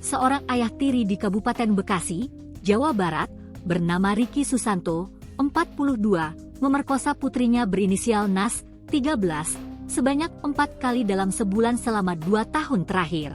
seorang ayah tiri di Kabupaten Bekasi, Jawa Barat, bernama Ricky Susanto, 42, memerkosa putrinya berinisial Nas, 13, sebanyak 4 kali dalam sebulan selama 2 tahun terakhir.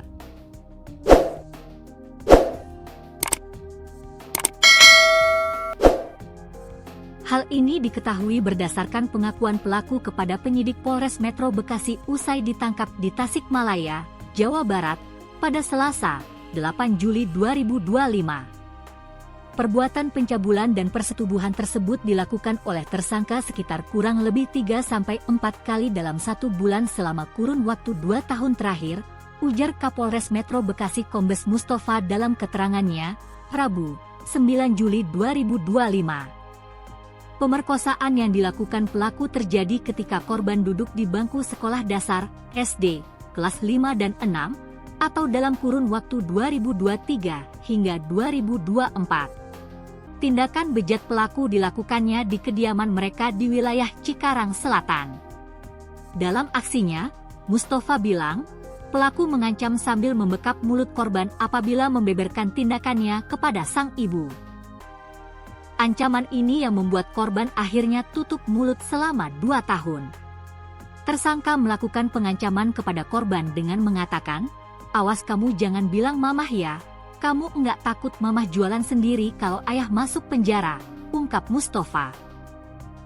Hal ini diketahui berdasarkan pengakuan pelaku kepada penyidik Polres Metro Bekasi usai ditangkap di Tasikmalaya, Jawa Barat, pada Selasa, 8 Juli 2025. Perbuatan pencabulan dan persetubuhan tersebut dilakukan oleh tersangka sekitar kurang lebih 3-4 kali dalam 1 bulan selama kurun waktu 2 tahun terakhir, ujar Kapolres Metro Bekasi Kombes Mustafa dalam keterangannya, Rabu, 9 Juli 2025. Pemerkosaan yang dilakukan pelaku terjadi ketika korban duduk di bangku sekolah dasar, SD, kelas 5 dan 6, atau dalam kurun waktu 2023 hingga 2024. Tindakan bejat pelaku dilakukannya di kediaman mereka di wilayah Cikarang Selatan. Dalam aksinya, Mustafa bilang, pelaku mengancam sambil membekap mulut korban apabila membeberkan tindakannya kepada sang ibu. Ancaman ini yang membuat korban akhirnya tutup mulut selama 2 tahun. Tersangka melakukan pengancaman kepada korban dengan mengatakan, "Awas kamu jangan bilang mamah ya, kamu enggak takut mamah jualan sendiri kalau ayah masuk penjara," ungkap Mustafa.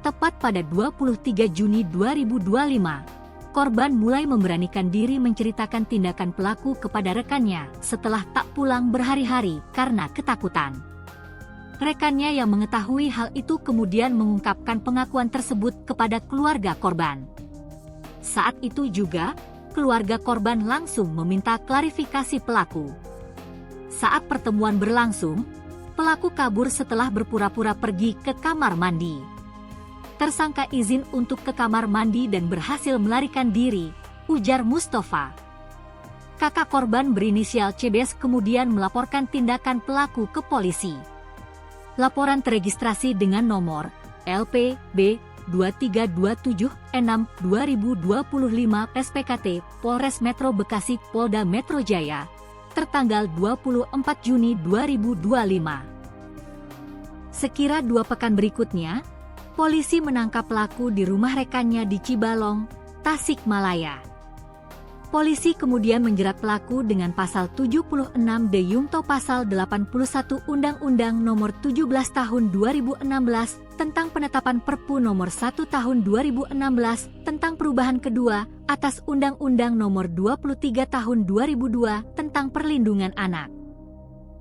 Tepat pada 23 Juni 2025, korban mulai memberanikan diri menceritakan tindakan pelaku kepada rekannya setelah tak pulang berhari-hari karena ketakutan. Rekannya yang mengetahui hal itu kemudian mengungkapkan pengakuan tersebut kepada keluarga korban. Saat itu juga, keluarga korban langsung meminta klarifikasi pelaku. Saat pertemuan berlangsung, pelaku kabur setelah berpura-pura pergi ke kamar mandi. Tersangka izin untuk ke kamar mandi dan berhasil melarikan diri, ujar Mustafa. Kakak korban berinisial CBS kemudian melaporkan tindakan pelaku ke polisi. Laporan teregistrasi dengan nomor LPB 2327-6-2025 SPKT Polres Metro Bekasi Polda Metro Jaya, tertanggal 24 Juni 2025. Sekira 2 pekan berikutnya, polisi menangkap pelaku di rumah rekannya di Cibalong, Tasikmalaya. Polisi kemudian menjerat pelaku dengan pasal 76 D Yungto pasal 81 Undang-Undang Nomor 17 Tahun 2016 tentang penetapan Perpu Nomor 1 Tahun 2016 tentang perubahan kedua atas Undang-Undang Nomor 23 Tahun 2002 tentang perlindungan anak.